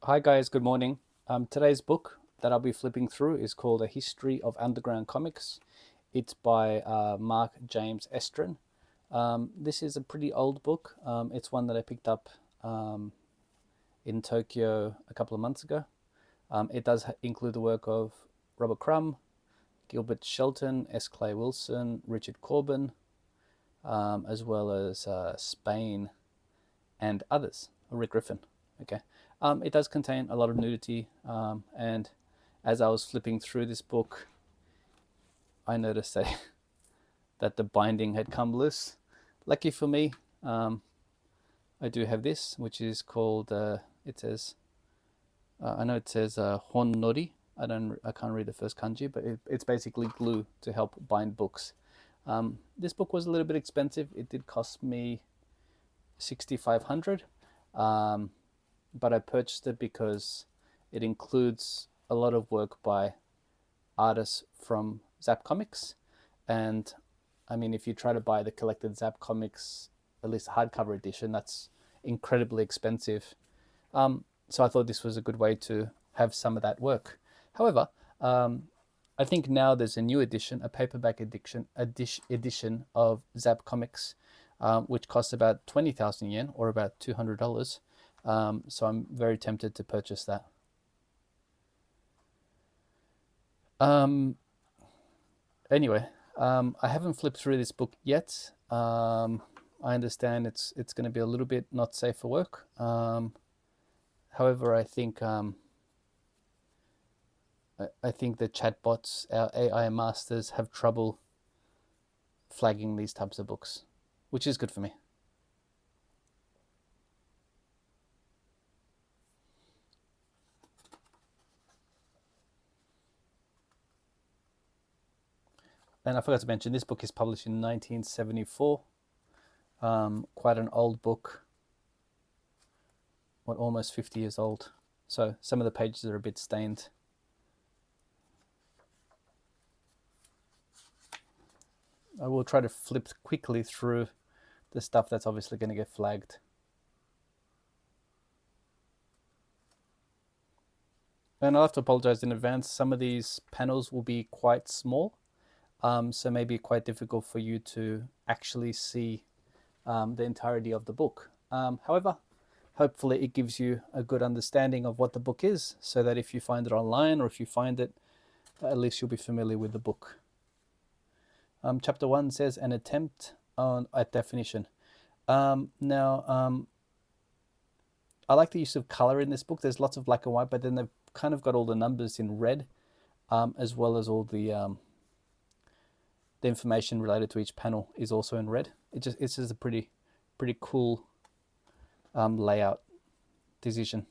Hi guys, good morning. Today's book that I'll be flipping through is called A History of Underground Comics. It's by Mark James Estren. This is a pretty old book. It's one that I picked up in Tokyo a couple of months ago. It does include the work of Robert Crumb, Gilbert Shelton, S. Clay Wilson, Richard Corben, as well as Spain and others, Rick Griffin. Okay. It does contain a lot of nudity, and as I was flipping through this book, I noticed that the binding had come loose. Lucky for me, I do have this, which is called. It says, I know it says Honnori. I can't read the first kanji, but it's basically glue to help bind books. This book was a little bit expensive. It did cost me 6,500. But I purchased it because it includes a lot of work by artists from Zap Comics. And I mean, if you try to buy the collected Zap Comics, at least hardcover edition, that's incredibly expensive. So I thought this was a good way to have some of that work. However, I think now there's a new edition, a paperback edition of Zap Comics, which costs about 20,000 yen or about $200. So I'm very tempted to purchase that. Anyway, I haven't flipped through this book yet. I understand it's going to be a little bit not safe for work. However, I think the chatbots, our AI masters, have trouble flagging these types of books, which is good for me. And I forgot to mention, this book is published in 1974. Quite an old book. Almost 50 years old. So some of the pages are a bit stained. I will try to flip quickly through the stuff that's obviously going to get flagged. And I'll have to apologize in advance. Some of these panels will be quite small. So maybe quite difficult for you to actually see the entirety of the book. However, hopefully it gives you a good understanding of what the book is, so that if you find it online or if you find it, at least you'll be familiar with the book. Chapter 1 says an attempt at definition. Now, I like the use of color in this book. There's lots of black and white, but then they've kind of got all the numbers in red, as well as all the information related to each panel is also in red. It's just a pretty cool layout decision.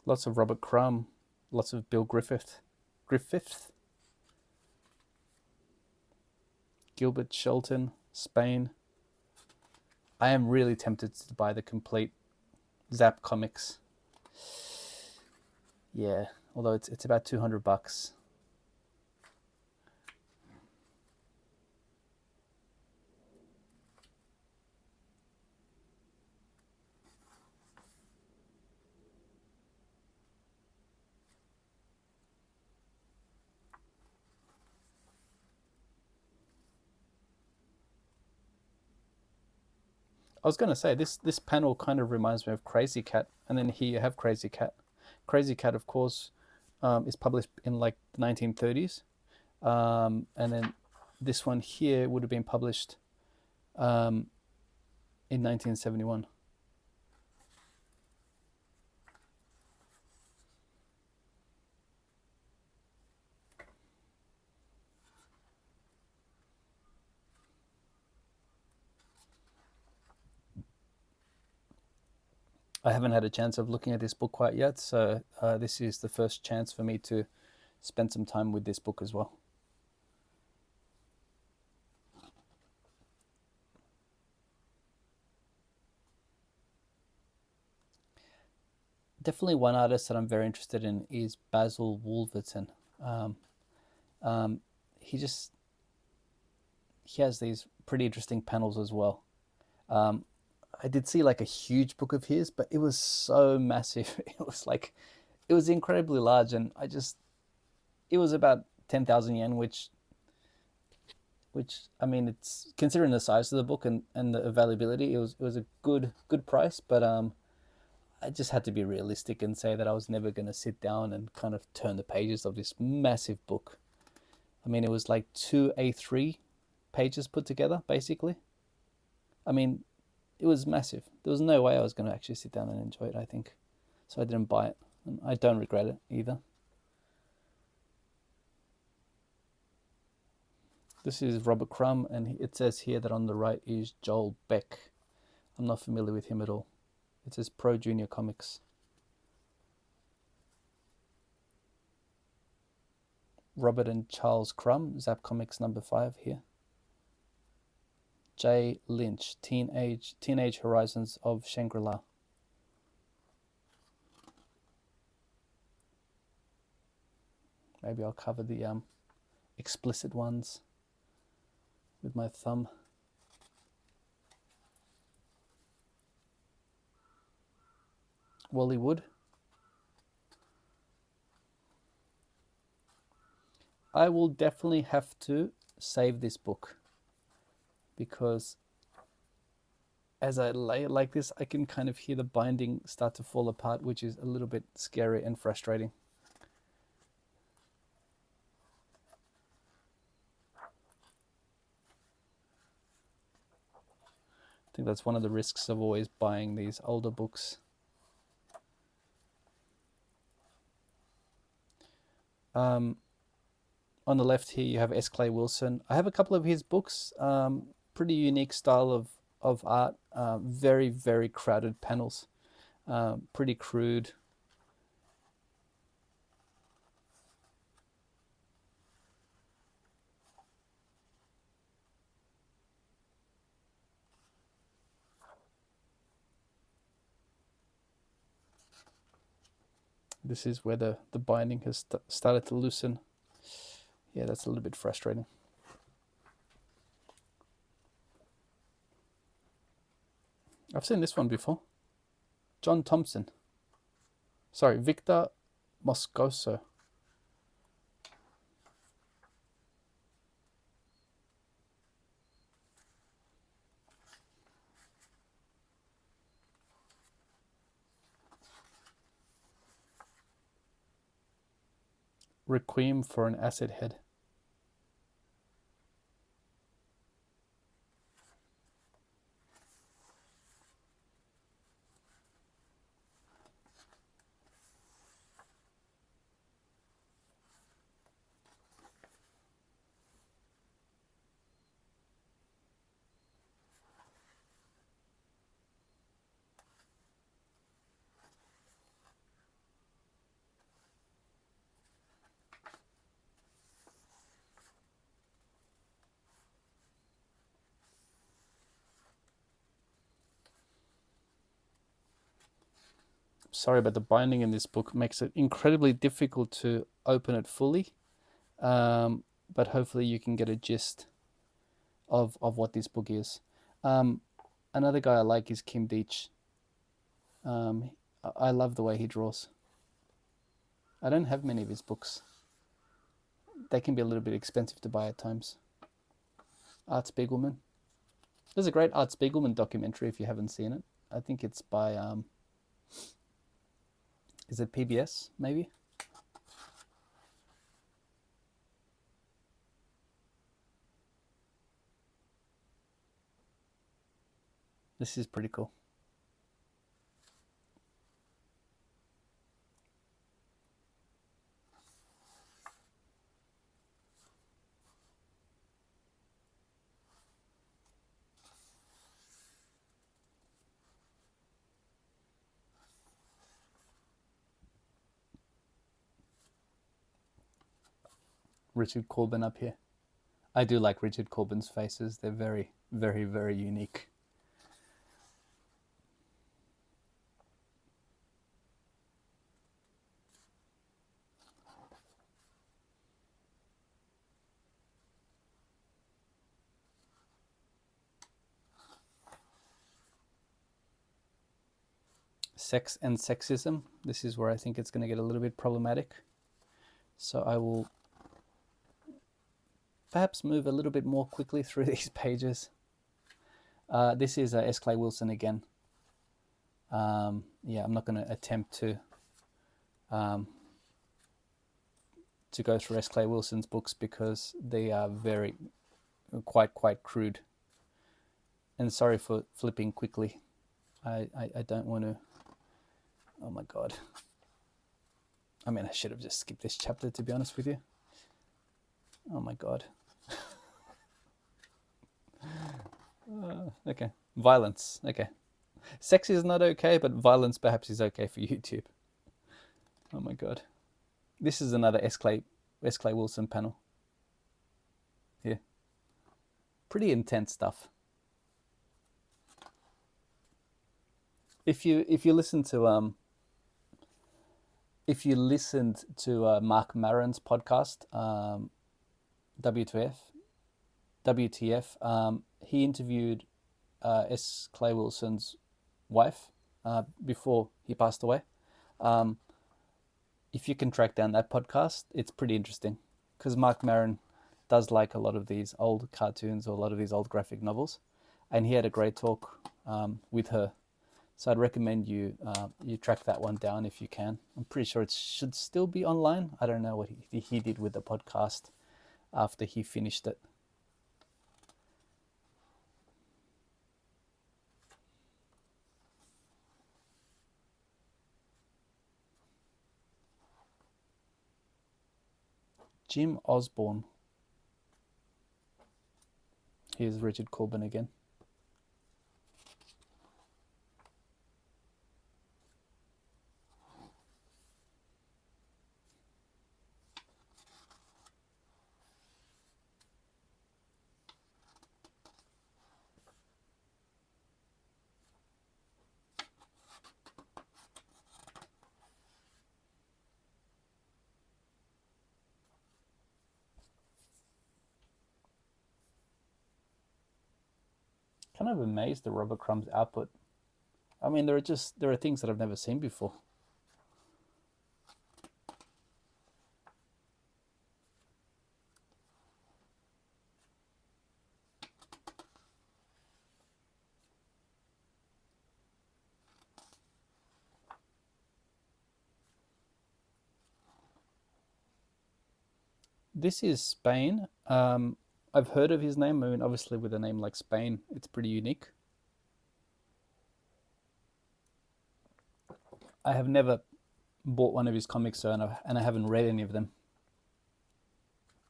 Lots of Robert Crumb, lots of Bill Griffith, Gilbert Shelton, Spain. I am really tempted to buy the complete Zap Comics. Yeah, although it's about $200. I was going to say, this panel kind of reminds me of Crazy Cat, and then here you have Crazy Cat. Crazy Cat, of course, is published in like the 1930s, and then this one here would have been published in 1971. I haven't had a chance of looking at this book quite yet, so this is the first chance for me to spend some time with this book as well. Definitely one artist that I'm very interested in is Basil Wolverton. Um, um, he just he has these pretty interesting panels as well. Um, I did see like a huge book of his, but it was so massive. It was incredibly large, and it was about 10,000 yen, which I mean, it's considering the size of the book and the availability, it was a good price, but I just had to be realistic and say that I was never going to sit down and kind of turn the pages of this massive book. I mean, it was like two A3 pages put together, basically. I mean, it was massive. There was no way I was going to actually sit down and enjoy it, I think. So I didn't buy it. And I don't regret it either. This is Robert Crumb, and it says here that on the right is Joel Beck. I'm not familiar with him at all. It says Pro Junior Comics. Robert and Charles Crumb, Zap Comics number 5 here. J. Lynch, Teenage Horizons of Shangri-La. Maybe I'll cover the explicit ones with my thumb. Wally Wood. I will definitely have to save this book, because as I lay it like this, I can kind of hear the binding start to fall apart, which is a little bit scary and frustrating. I think that's one of the risks of always buying these older books. On the left here, you have S. Clay Wilson. I have a couple of his books. Pretty unique style of art. Very, very crowded panels. Pretty crude. This is where the binding has started to loosen. Yeah, that's a little bit frustrating. I've seen this one before. John Thompson. Sorry, Victor Moscoso. Requiem for an Acid Head. Sorry, but the binding in this book makes it incredibly difficult to open it fully. But hopefully you can get a gist of what this book is. Another guy I like is Kim Deitch. I love the way he draws. I don't have many of his books. They can be a little bit expensive to buy at times. Art Spiegelman. There's a great Art Spiegelman documentary if you haven't seen it. I think it's by, is it PBS maybe? This is pretty cool. Richard Corben up here. I do like Richard Corben's faces. They're very, very, very unique. sex and sexism. This is where I think it's going to get a little bit problematic. So I will perhaps move a little bit more quickly through these pages. This is S. Clay Wilson again. Yeah, I'm not going to attempt to go through S. Clay Wilson's books because they are quite crude. And sorry for flipping quickly. I don't want to. Oh my God. I mean, I should have just skipped this chapter, to be honest with you. Oh my God. Okay. Violence. Okay. Sex is not okay, but violence perhaps is okay for YouTube. Oh my God. This is another S. Clay Wilson panel. Here. Pretty intense stuff. If you listened to Mark Maron's podcast, WTF, he interviewed S. Clay Wilson's wife before he passed away. If you can track down that podcast, it's pretty interesting because Mark Maron does like a lot of these old cartoons or a lot of these old graphic novels, and he had a great talk with her. So I'd recommend you track that one down if you can. I'm pretty sure it should still be online. I don't know what he did with the podcast after he finished it. Jim Osborne. Here's Richard Corben again. Kind of amazed at Robert Crumb's output. I mean, there are things that I've never seen before. This is Spain. I've heard of his name. I mean, obviously with a name like Spain, it's pretty unique. I have never bought one of his comics, and I haven't read any of them.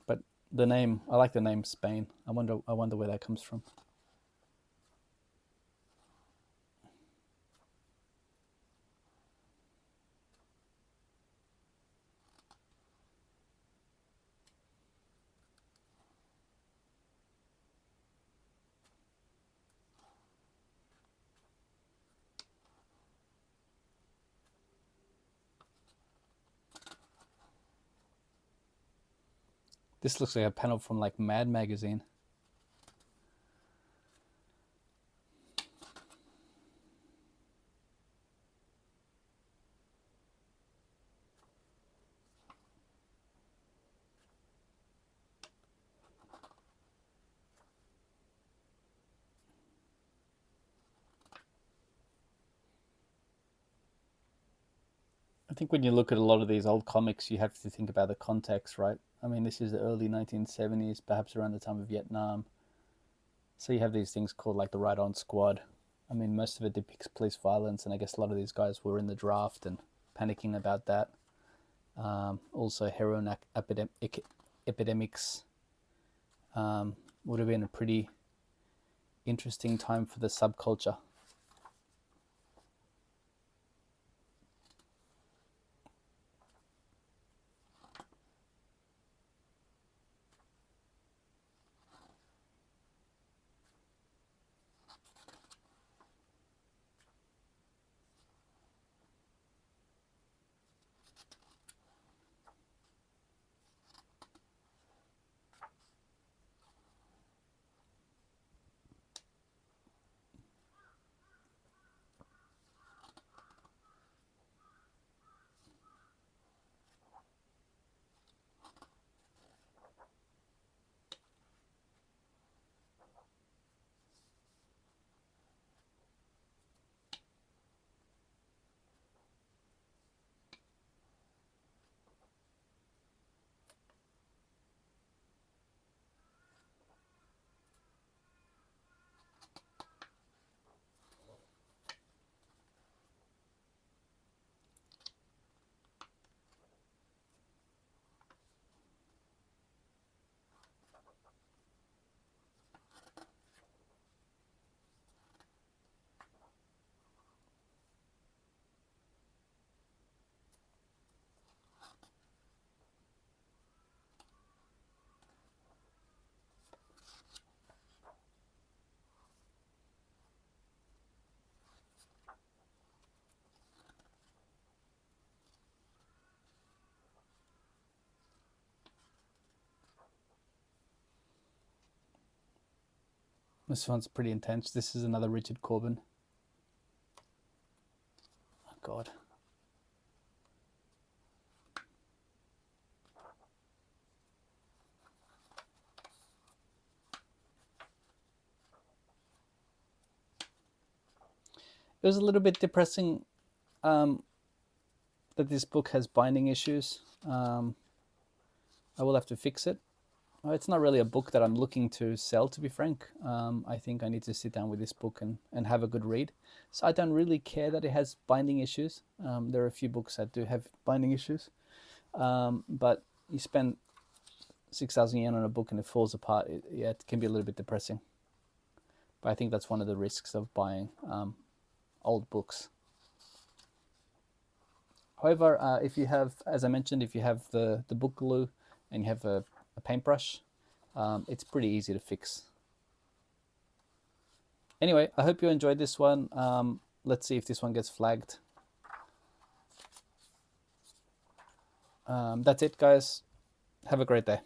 But the name, I like the name Spain. I wonder where that comes from. This looks like a panel from like Mad Magazine. I think when you look at a lot of these old comics, you have to think about the context, right? I mean, this is the early 1970s, perhaps around the time of Vietnam. So you have these things called like the Right On Squad. I mean, most of it depicts police violence, and I guess a lot of these guys were in the draft and panicking about that. Also, heroin epidemics would have been a pretty interesting time for the subculture. This one's pretty intense. This is another Richard Corben. Oh God. It was a little bit depressing that this book has binding issues. I will have to fix it. It's not really a book that I'm looking to sell, to be frank. I think I need to sit down with this book and have a good read. So I don't really care that it has binding issues. There are a few books that do have binding issues. But you spend 6,000 yen on a book and it falls apart. It can be a little bit depressing. But I think that's one of the risks of buying old books. However, if you have, as I mentioned, if you have the book glue and you have a paintbrush, it's pretty easy to fix. Anyway, I hope you enjoyed this one. Let's see if this one gets flagged. That's it, guys. Have a great day.